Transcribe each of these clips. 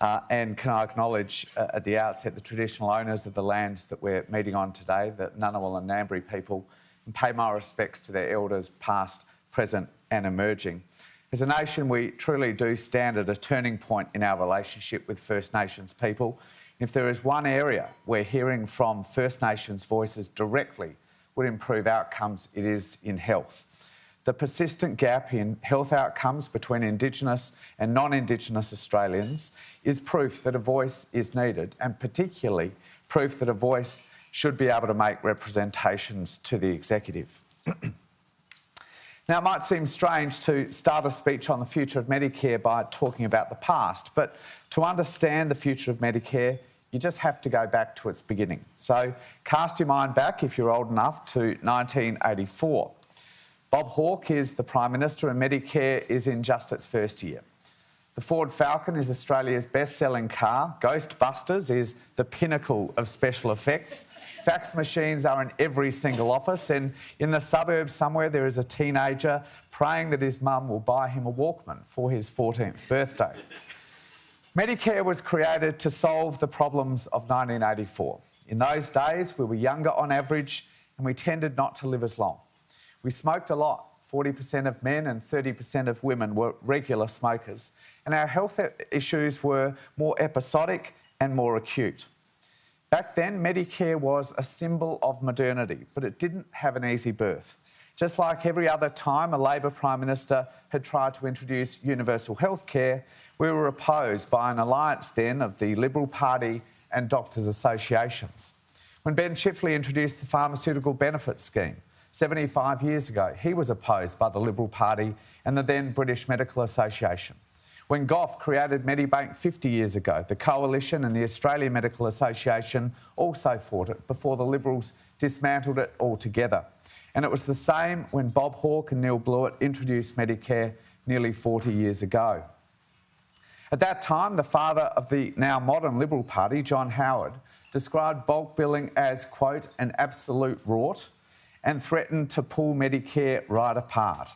And can I acknowledge at the outset the traditional owners of the lands that we're meeting on today, the Ngunnawal and Ngambri people, and pay my respects to their elders past, present and emerging. As a nation, we truly do stand at a turning point in our relationship with First Nations people. If there is one area where hearing from First Nations voices directly would improve outcomes, it is in health. The persistent gap in health outcomes between Indigenous and non-Indigenous Australians is proof that a voice is needed, and particularly proof that a voice should be able to make representations to the executive. Now, it might seem strange to start a speech on the future of Medicare by talking about the past, but to understand the future of Medicare, you just have to go back to its beginning. So cast your mind back, if you're old enough, to 1984. Bob Hawke is the Prime Minister and Medicare is in just its first year. The Ford Falcon is Australia's best-selling car. Ghostbusters is the pinnacle of special effects. Fax machines are in every single office, and in the suburbs somewhere there is a teenager praying that his mum will buy him a Walkman for his 14th birthday. Medicare was created to solve the problems of 1984. In those days, we were younger on average and we tended not to live as long. We smoked a lot. 40% of men and 30% of women were regular smokers, and our health issues were more episodic and more acute. Back then, Medicare was a symbol of modernity, but it didn't have an easy birth. Just like every other time a Labor Prime Minister had tried to introduce universal health care, we were opposed by an alliance then of the Liberal Party and doctors' associations. When Ben Chifley introduced the Pharmaceutical Benefits Scheme 75 years ago, he was opposed by the Liberal Party and the then British Medical Association. When Gough created Medibank 50 years ago, the Coalition and the Australian Medical Association also fought it before the Liberals dismantled it altogether. And it was the same when Bob Hawke and Neil Blewett introduced Medicare nearly 40 years ago. At that time, the father of the now modern Liberal Party, John Howard, described bulk billing as, quote, an absolute rort, and threatened to pull Medicare right apart.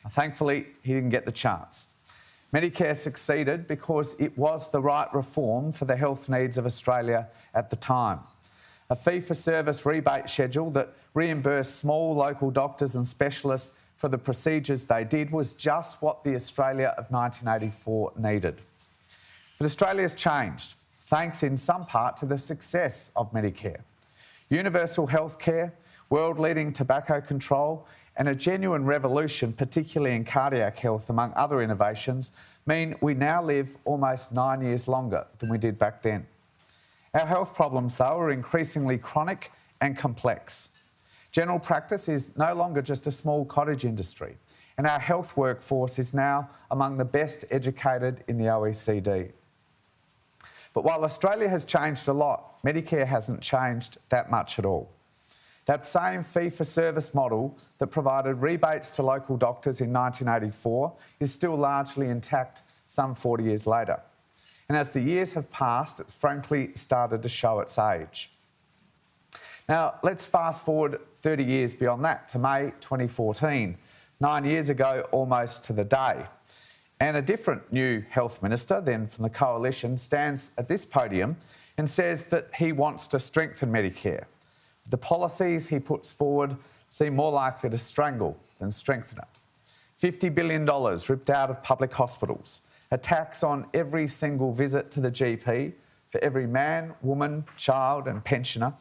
Now, thankfully, he didn't get the chance. Medicare succeeded because it was the right reform for the health needs of Australia at the time. A fee-for-service rebate schedule that reimbursed small local doctors and specialists for the procedures they did was just what the Australia of 1984 needed. But Australia's changed, thanks in some part to the success of Medicare. Universal health care, world-leading tobacco control and a genuine revolution, particularly in cardiac health, among other innovations, mean we now live almost 9 years longer than we did back then. Our health problems, though, are increasingly chronic and complex. General practice is no longer just a small cottage industry, and our health workforce is now among the best educated in the OECD. But while Australia has changed a lot, Medicare hasn't changed that much at all. That same fee-for-service model that provided rebates to local doctors in 1984 is still largely intact some 40 years later. And as the years have passed, it's frankly started to show its age. Now, let's fast forward 30 years beyond that to May 2014, 9 years ago almost to the day. And a different new health minister, then from the Coalition, stands at this podium and says that he wants to strengthen Medicare. The policies he puts forward seem more likely to strangle than strengthen it. $50 billion ripped out of public hospitals, a tax on every single visit to the GP for every man, woman, child and pensioner.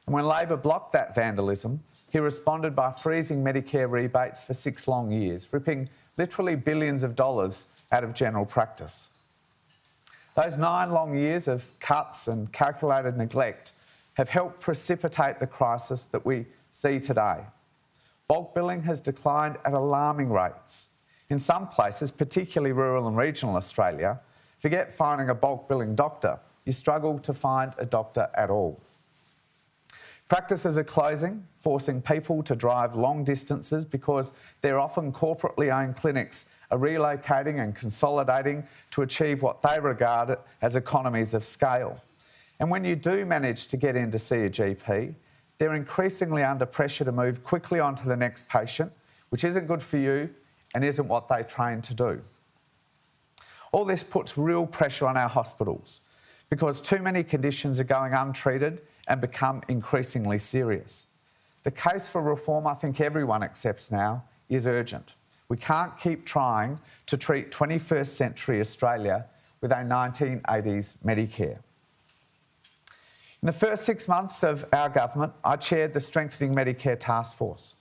And when Labor blocked that vandalism, he responded by freezing Medicare rebates for 6 long years, ripping literally billions of dollars out of general practice. Those 9 long years of cuts and calculated neglect have helped precipitate the crisis that we see today. Bulk billing has declined at alarming rates. In some places, particularly rural and regional Australia, forget finding a bulk billing doctor, you struggle to find a doctor at all. Practices are closing, forcing people to drive long distances because their often corporately owned clinics are relocating and consolidating to achieve what they regard as economies of scale. And when you do manage to get in to see a GP, they're increasingly under pressure to move quickly on to the next patient, which isn't good for you and isn't what they trained to do. All this puts real pressure on our hospitals because too many conditions are going untreated and become increasingly serious. The case for reform, I think everyone accepts now, is urgent. We can't keep trying to treat 21st century Australia with a 1980s Medicare. In the first 6 months of our government, I chaired the Strengthening Medicare Task Force.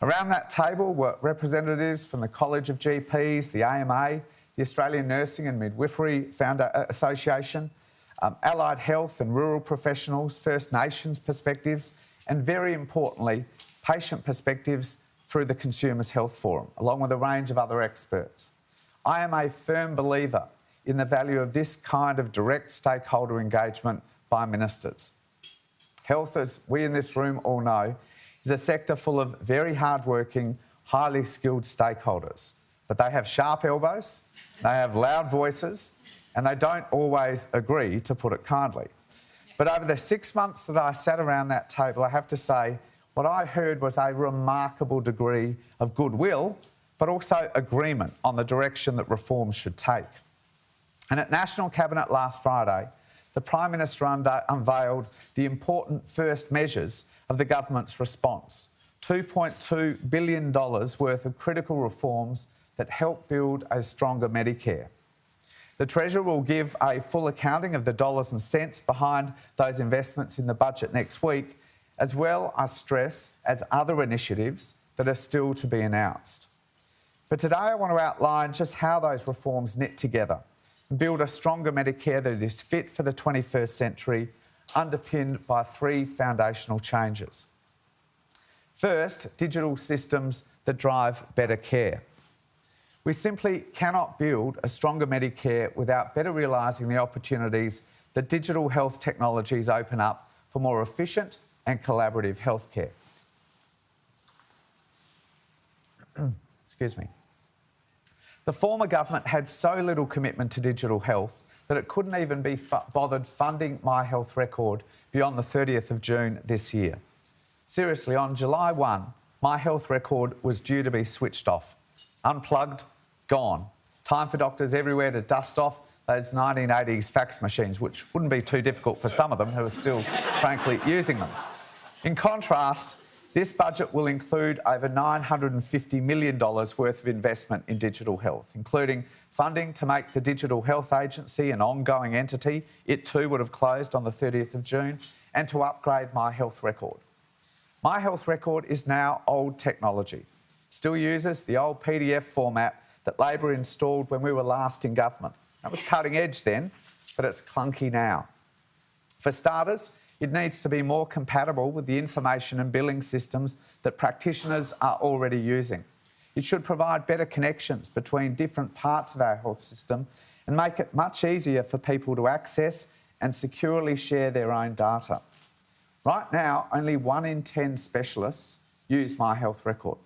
Around that table were representatives from the College of GPs, the AMA, the Australian Nursing and Midwifery Association, allied health and rural professionals, First Nations perspectives, and very importantly, patient perspectives through the Consumers Health Forum, along with a range of other experts. I am a firm believer in the value of this kind of direct stakeholder engagement by ministers. Health, as we in this room all know, is a sector full of very hard-working, highly skilled stakeholders. But they have sharp elbows, they have loud voices, and they don't always agree, to put it kindly. But over the 6 months that I sat around that table, I have to say, what I heard was a remarkable degree of goodwill, but also agreement on the direction that reform should take. And at National Cabinet last Friday, the Prime Minister unveiled the important first measures of the government's response, $2.2 billion worth of critical reforms that help build a stronger Medicare. The Treasurer will give a full accounting of the dollars and cents behind those investments in the budget next week, as well, I stress, as other initiatives that are still to be announced. But today I want to outline just how those reforms knit together and build a stronger Medicare that is fit for the 21st century, underpinned by three foundational changes. First, digital systems that drive better care. We simply cannot build a stronger Medicare without better realising the opportunities that digital health technologies open up for more efficient and collaborative healthcare. Excuse me. The former government had so little commitment to digital health that it couldn't even be bothered funding My Health Record beyond the 30th of June this year. Seriously, on July 1, My Health Record was due to be switched off, unplugged, gone. Time for doctors everywhere to dust off those 1980s fax machines, which wouldn't be too difficult for some of them who are still, frankly, using them. In contrast, this budget will include over $950 million worth of investment in digital health, including funding to make the Digital Health Agency an ongoing entity. It too would have closed on the 30th of June, and to upgrade My Health Record. My Health Record is now old technology, still uses the old PDF format that Labor installed when we were last in government. That was cutting edge then, but it's clunky now. For starters, it needs to be more compatible with the information and billing systems that practitioners are already using. It should provide better connections between different parts of our health system and make it much easier for people to access and securely share their own data. Right now, only 1 in 10 specialists use My Health Record.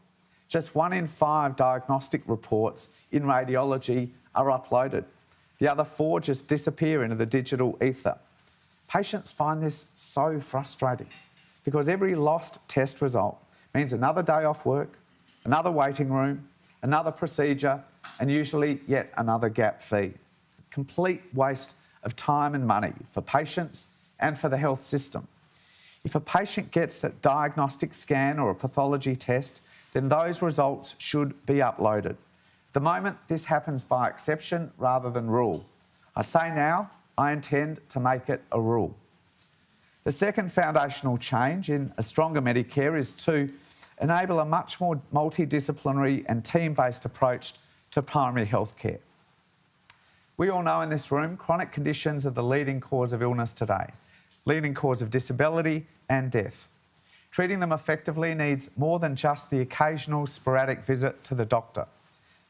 Just 1 in 5 diagnostic reports in radiology are uploaded. The other 4 just disappear into the digital ether. Patients find this so frustrating because every lost test result means another day off work, another waiting room, another procedure, and usually yet another gap fee. A complete waste of time and money for patients and for the health system. If a patient gets a diagnostic scan or a pathology test, then those results should be uploaded. At the moment, this happens by exception rather than rule. I say now, I intend to make it a rule. The second foundational change in a stronger Medicare is to enable a much more multidisciplinary and team-based approach to primary health care. We all know in this room, chronic conditions are the leading cause of illness today, leading cause of disability and death. Treating them effectively needs more than just the occasional sporadic visit to the doctor.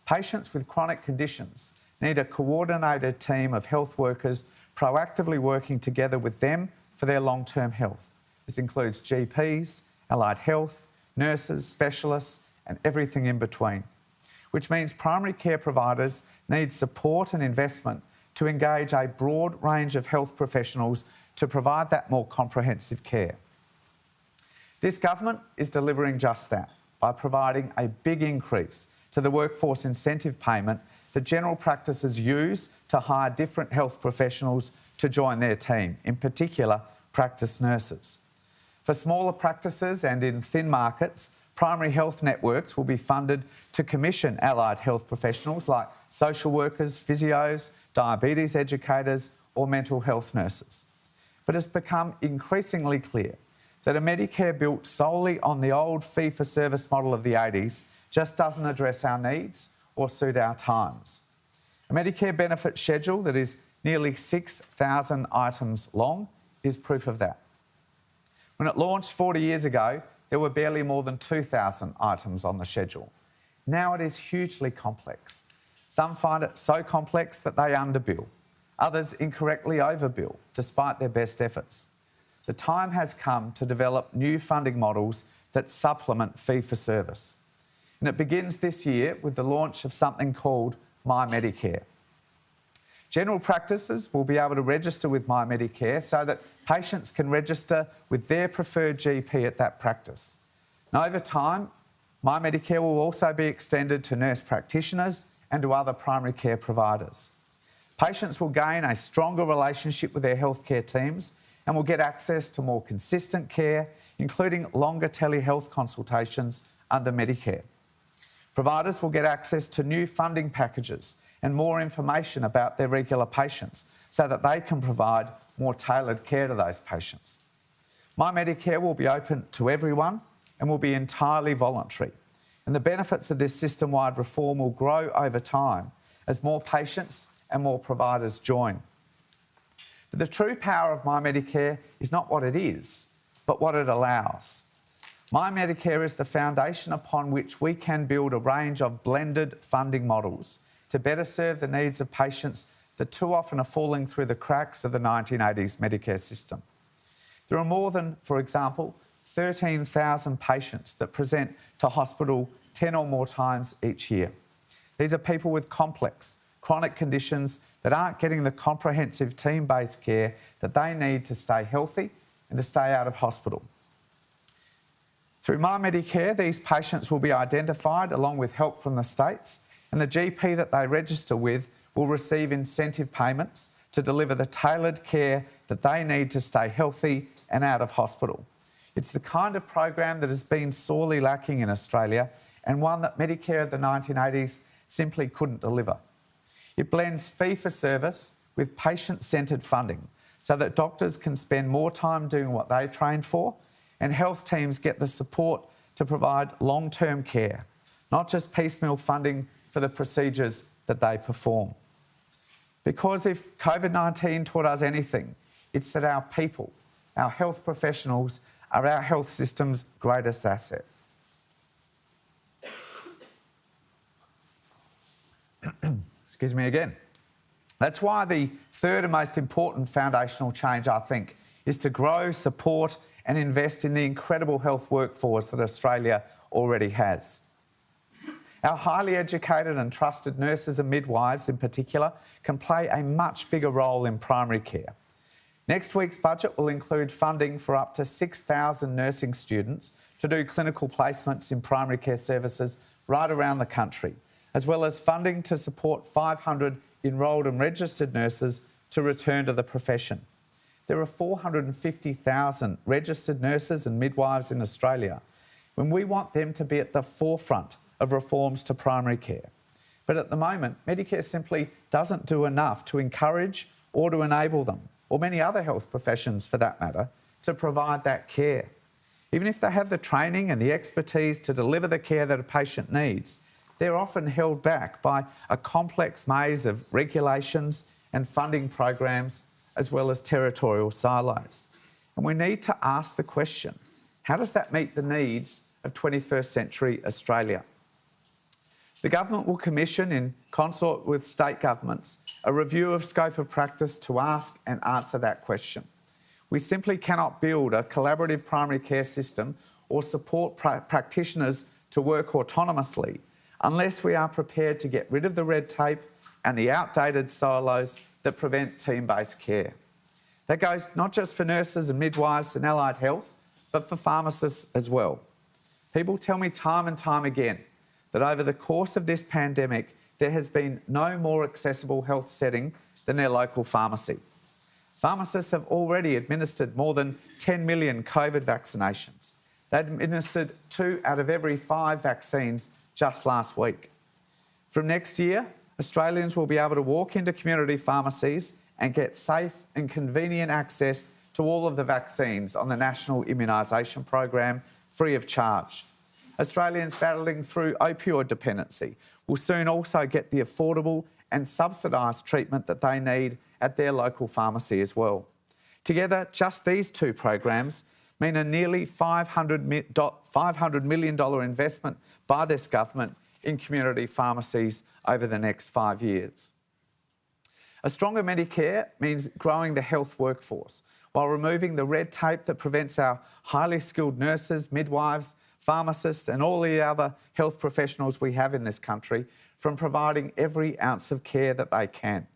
Patients with chronic conditions need a coordinated team of health workers proactively working together with them for their long-term health. This includes GPs, allied health, nurses, specialists, and everything in between, which means primary care providers need support and investment to engage a broad range of health professionals to provide that more comprehensive care. This government is delivering just that by providing a big increase to the workforce incentive payment that general practices use to hire different health professionals to join their team, in particular practice nurses. For smaller practices and in thin markets, primary health networks will be funded to commission allied health professionals like social workers, physios, diabetes educators or mental health nurses. But it's become increasingly clear that a Medicare built solely on the old fee-for-service model of the 80s just doesn't address our needs or suit our times. A Medicare benefit schedule that is nearly 6,000 items long is proof of that. When it launched 40 years ago, there were barely more than 2,000 items on the schedule. Now it is hugely complex. Some find it so complex that they underbill. Others incorrectly overbill, despite their best efforts. The time has come to develop new funding models that supplement fee-for-service. And it begins this year with the launch of something called My Medicare. General practices will be able to register with My Medicare so that patients can register with their preferred GP at that practice. And over time, My Medicare will also be extended to nurse practitioners and to other primary care providers. Patients will gain a stronger relationship with their healthcare teams and will get access to more consistent care, including longer telehealth consultations under Medicare. Providers will get access to new funding packages and more information about their regular patients so that they can provide more tailored care to those patients. My Medicare will be open to everyone and will be entirely voluntary. And the benefits of this system-wide reform will grow over time as more patients and more providers join. But the true power of My Medicare is not what it is, but what it allows. My Medicare is the foundation upon which we can build a range of blended funding models to better serve the needs of patients that too often are falling through the cracks of the 1980s Medicare system. There are more than, for example, 13,000 patients that present to hospital 10 or more times each year. These are people with complex, chronic conditions that aren't getting the comprehensive team-based care that they need to stay healthy and to stay out of hospital. Through My Medicare, these patients will be identified along with help from the states, and the GP that they register with will receive incentive payments to deliver the tailored care that they need to stay healthy and out of hospital. It's the kind of program that has been sorely lacking in Australia and one that Medicare of the 1980s simply couldn't deliver. It blends fee-for-service with patient-centred funding so that doctors can spend more time doing what they trained for and health teams get the support to provide long-term care, not just piecemeal funding for the procedures that they perform. Because if COVID-19 taught us anything, it's that our people, our health professionals, are our health system's greatest asset. Excuse me again. That's why the third and most important foundational change, I think, is to grow, support and invest in the incredible health workforce that Australia already has. Our highly educated and trusted nurses and midwives in particular can play a much bigger role in primary care. Next week's budget will include funding for up to 6,000 nursing students to do clinical placements in primary care services right around the country, as well as funding to support 500 enrolled and registered nurses to return to the profession. There are 450,000 registered nurses and midwives in Australia, when we want them to be at the forefront of reforms to primary care. But at the moment, Medicare simply doesn't do enough to encourage or to enable them, or many other health professions for that matter, to provide that care. Even if they have the training and the expertise to deliver the care that a patient needs, they're often held back by a complex maze of regulations and funding programs, as well as territorial silos. And we need to ask the question, how does that meet the needs of 21st century Australia? The government will commission, in consort with state governments, a review of scope of practice to ask and answer that question. We simply cannot build a collaborative primary care system or support practitioners to work autonomously unless we are prepared to get rid of the red tape and the outdated silos that prevent team-based care. That goes not just for nurses and midwives and allied health, but for pharmacists as well. People tell me time and time again that over the course of this pandemic, there has been no more accessible health setting than their local pharmacy. Pharmacists have already administered more than 10 million COVID vaccinations. They administered 2 out of every 5 vaccines just last week. From next year, Australians will be able to walk into community pharmacies and get safe and convenient access to all of the vaccines on the National Immunisation Program free of charge. Australians battling through opioid dependency will soon also get the affordable and subsidised treatment that they need at their local pharmacy as well. Together, just these 2 programs mean a nearly $500 million investment by this government in community pharmacies over the next 5 years. A stronger Medicare means growing the health workforce while removing the red tape that prevents our highly skilled nurses, midwives, pharmacists and all the other health professionals we have in this country from providing every ounce of care that they can,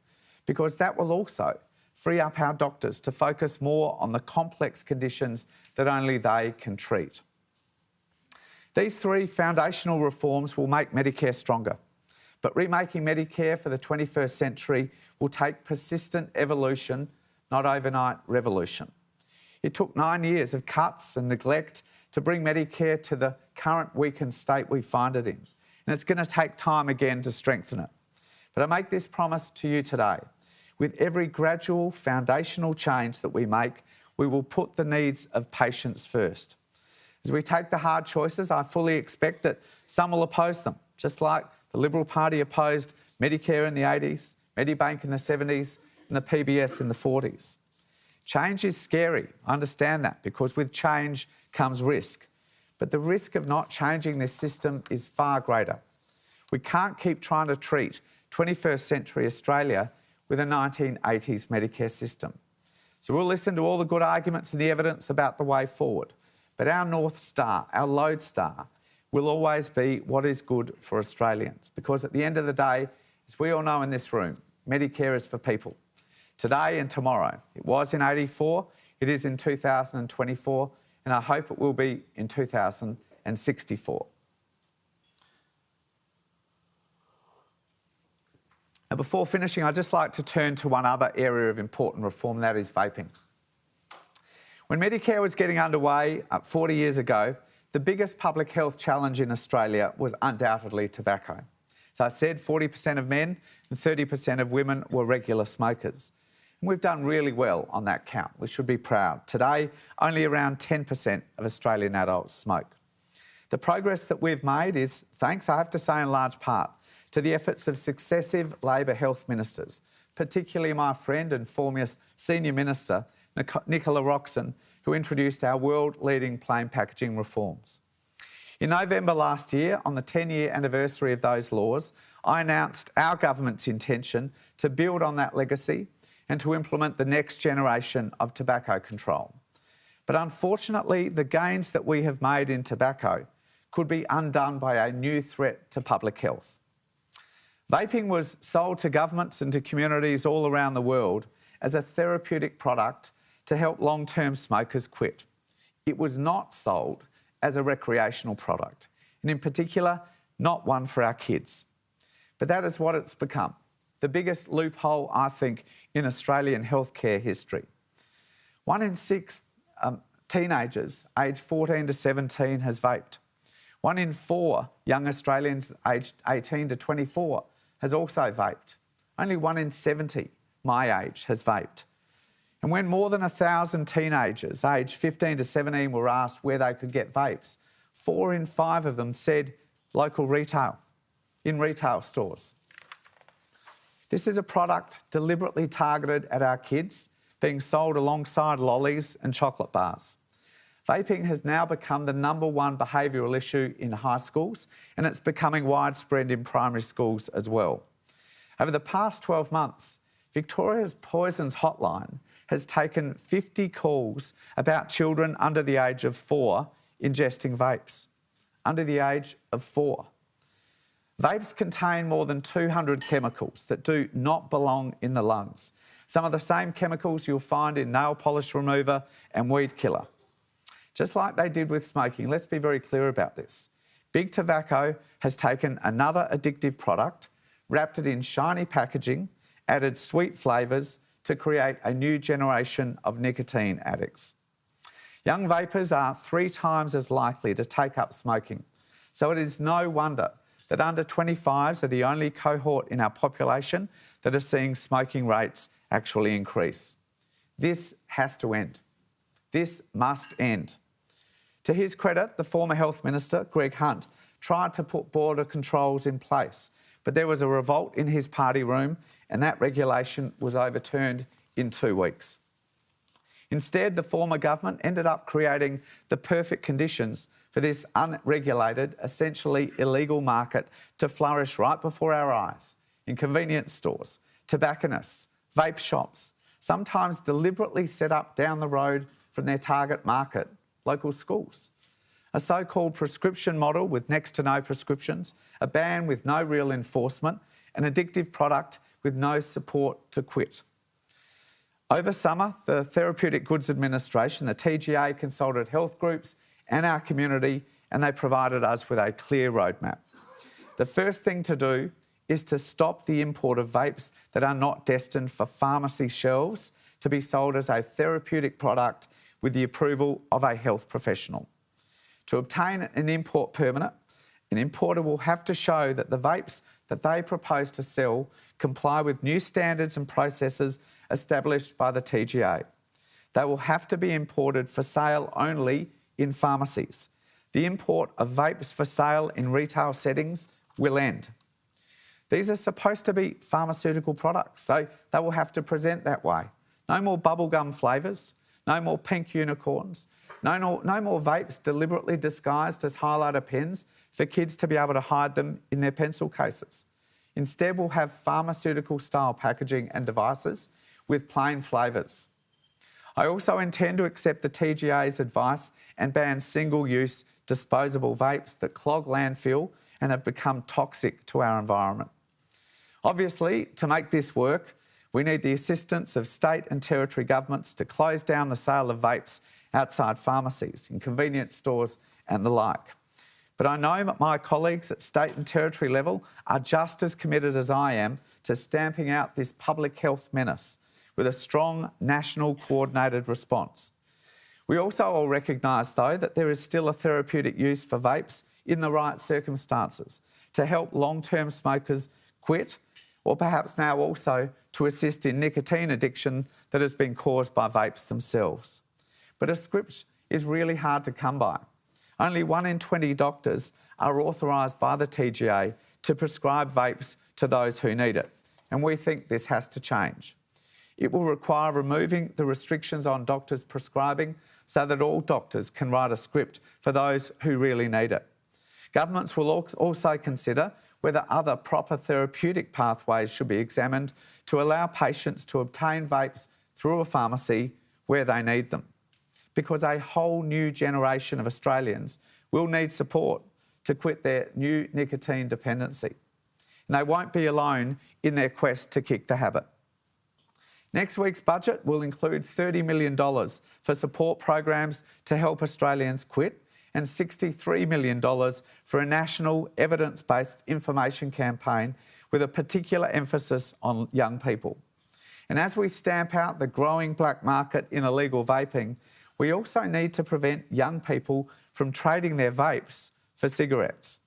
because that will also free up our doctors to focus more on the complex conditions that only they can treat. These 3 foundational reforms will make Medicare stronger, but remaking Medicare for the 21st century will take persistent evolution, not overnight revolution. It took 9 years of cuts and neglect to bring Medicare to the current weakened state we find it in, and it's going to take time again to strengthen it. But I make this promise to you today. With every gradual foundational change that we make, we will put the needs of patients first. As we take the hard choices, I fully expect that some will oppose them, just like the Liberal Party opposed Medicare in the 80s, Medibank in the 70s, and the PBS in the 40s. Change is scary, I understand that, because with change comes risk. But the risk of not changing this system is far greater. We can't keep trying to treat 21st century Australia with a 1980s Medicare system. So we'll listen to all the good arguments and the evidence about the way forward. But our North Star, our lodestar, will always be what is good for Australians. Because at the end of the day, as we all know in this room, Medicare is for people. Today and tomorrow. It was in 84, it is in 2024, and I hope it will be in 2064. Now, before finishing, I'd just like to turn to one other area of important reform, that is vaping. When Medicare was getting underway 40 years ago, the biggest public health challenge in Australia was undoubtedly tobacco. So I said 40% of men and 30% of women were regular smokers. And we've done really well on that count. We should be proud. Today, only around 10% of Australian adults smoke. The progress that we've made is thanks, I have to say, in large part, to the efforts of successive Labor health ministers, particularly my friend and former Senior Minister, Nicola Roxon, who introduced our world-leading plain packaging reforms. In November last year, on the 10-year anniversary of those laws, I announced our government's intention to build on that legacy and to implement the next generation of tobacco control. But unfortunately, the gains that we have made in tobacco could be undone by a new threat to public health. Vaping was sold to governments and to communities all around the world as a therapeutic product to help long-term smokers quit. It was not sold as a recreational product, and in particular, not one for our kids. But that is what it's become, the biggest loophole, I think, in Australian healthcare history. 1 in 6 teenagers aged 14 to 17 has vaped. 1 in 4 young Australians aged 18 to 24 has also vaped. Only 1 in 70 my age has vaped. And when more than 1,000 teenagers aged 15 to 17 were asked where they could get vapes, 4 in 5 of them said local retail, in retail stores. This is a product deliberately targeted at our kids, being sold alongside lollies and chocolate bars. Vaping has now become the #1 behavioural issue in high schools, and it's becoming widespread in primary schools as well. Over the past 12 months, Victoria's Poisons Hotline has taken 50 calls about children under the age of 4 ingesting vapes. Under the age of 4. Vapes contain more than 200 chemicals that do not belong in the lungs. Some of the same chemicals you'll find in nail polish remover and weed killer. Just like they did with smoking, let's be very clear about this. Big Tobacco has taken another addictive product, wrapped it in shiny packaging, added sweet flavours to create a new generation of nicotine addicts. Young vapers are 3 times as likely to take up smoking, so it is no wonder that under 25s are the only cohort in our population that are seeing smoking rates actually increase. This has to end. This must end. To his credit, the former Health Minister, Greg Hunt, tried to put border controls in place, but there was a revolt in his party room and that regulation was overturned in 2 weeks. Instead, the former government ended up creating the perfect conditions for this unregulated, essentially illegal market to flourish right before our eyes in convenience stores, tobacconists, vape shops, sometimes deliberately set up down the road from their target market, local schools. A so-called prescription model with next to no prescriptions, a ban with no real enforcement, an addictive product with no support to quit. Over summer, the Therapeutic Goods Administration, the TGA, consulted health groups and our community, and they provided us with a clear roadmap. The first thing to do is to stop the import of vapes that are not destined for pharmacy shelves to be sold as a therapeutic product with the approval of a health professional. To obtain an import permit, an importer will have to show that the vapes that they propose to sell comply with new standards and processes established by the TGA. They will have to be imported for sale only in pharmacies. The import of vapes for sale in retail settings will end. These are supposed to be pharmaceutical products, so they will have to present that way. No more bubblegum flavours, no more pink unicorns, no more vapes deliberately disguised as highlighter pens for kids to be able to hide them in their pencil cases. Instead, we'll have pharmaceutical-style packaging and devices with plain flavours. I also intend to accept the TGA's advice and ban single-use disposable vapes that clog landfill and have become toxic to our environment. Obviously, to make this work, we need the assistance of state and territory governments to close down the sale of vapes outside pharmacies, in convenience stores and the like. But I know my colleagues at state and territory level are just as committed as I am to stamping out this public health menace with a strong national coordinated response. We also all recognise, though, that there is still a therapeutic use for vapes in the right circumstances to help long-term smokers quit, or perhaps now also to assist in nicotine addiction that has been caused by vapes themselves. But a script is really hard to come by. Only 1 in 20 doctors are authorised by the TGA to prescribe vapes to those who need it, and we think this has to change. It will require removing the restrictions on doctors prescribing so that all doctors can write a script for those who really need it. Governments will also consider whether other proper therapeutic pathways should be examined to allow patients to obtain vapes through a pharmacy where they need them. Because a whole new generation of Australians will need support to quit their new nicotine dependency. And they won't be alone in their quest to kick the habit. Next week's budget will include $30 million for support programs to help Australians quit and $63 million for a national evidence-based information campaign with a particular emphasis on young people. And as we stamp out the growing black market in illegal vaping, we also need to prevent young people from trading their vapes for cigarettes,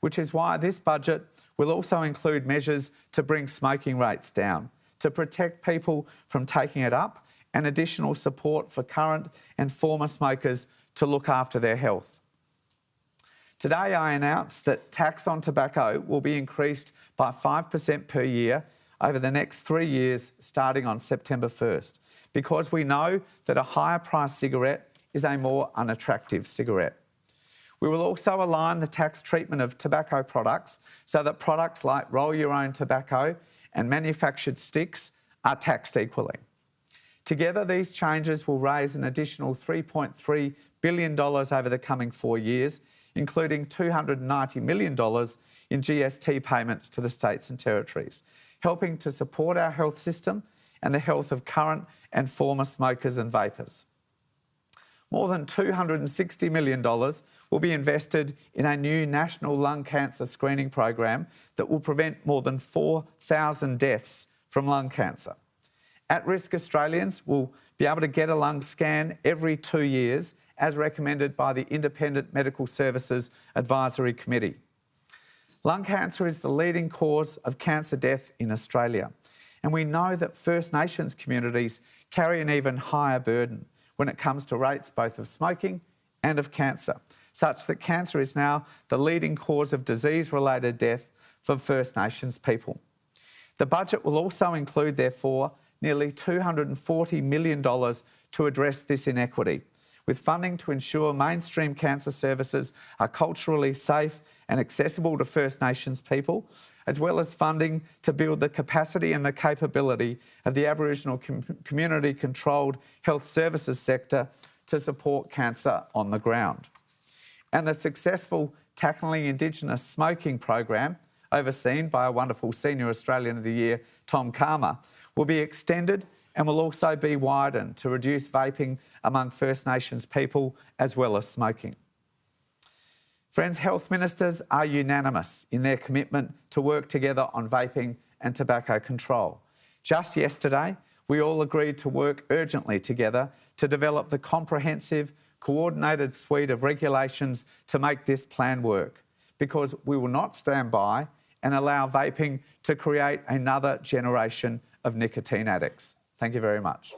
which is why this budget will also include measures to bring smoking rates down, to protect people from taking it up, and additional support for current and former smokers to look after their health. Today I announced that tax on tobacco will be increased by 5% per year over the next 3 years starting on September 1st, because we know that a higher priced cigarette is a more unattractive cigarette. We will also align the tax treatment of tobacco products so that products like roll your own tobacco and manufactured sticks are taxed equally. Together, these changes will raise an additional $3.3 billion over the coming 4 years, including $290 million in GST payments to the states and territories, helping to support our health system and the health of current and former smokers and vapers. more than $260 million will be invested in a new national lung cancer screening program that will prevent more than 4,000 deaths from lung cancer. At-risk Australians will be able to get a lung scan every 2 years, as recommended by the Independent Medical Services Advisory Committee. Lung cancer is the leading cause of cancer death in Australia, and we know that First Nations communities carry an even higher burden when it comes to rates both of smoking and of cancer, such that cancer is now the leading cause of disease-related death for First Nations people. The budget will also include, therefore, nearly $240 million to address this inequity, with funding to ensure mainstream cancer services are culturally safe and accessible to First Nations people, as well as funding to build the capacity and the capability of the Aboriginal community-controlled health services sector to support cancer on the ground. And the successful Tackling Indigenous Smoking program, overseen by a wonderful Senior Australian of the Year, Tom Calma, will be extended and will also be widened to reduce vaping among First Nations people as well as smoking. Friends, health ministers are unanimous in their commitment to work together on vaping and tobacco control. Just yesterday, we all agreed to work urgently together to develop the comprehensive, coordinated suite of regulations to make this plan work, because we will not stand by and allow vaping to create another generation of nicotine addicts. Thank you very much.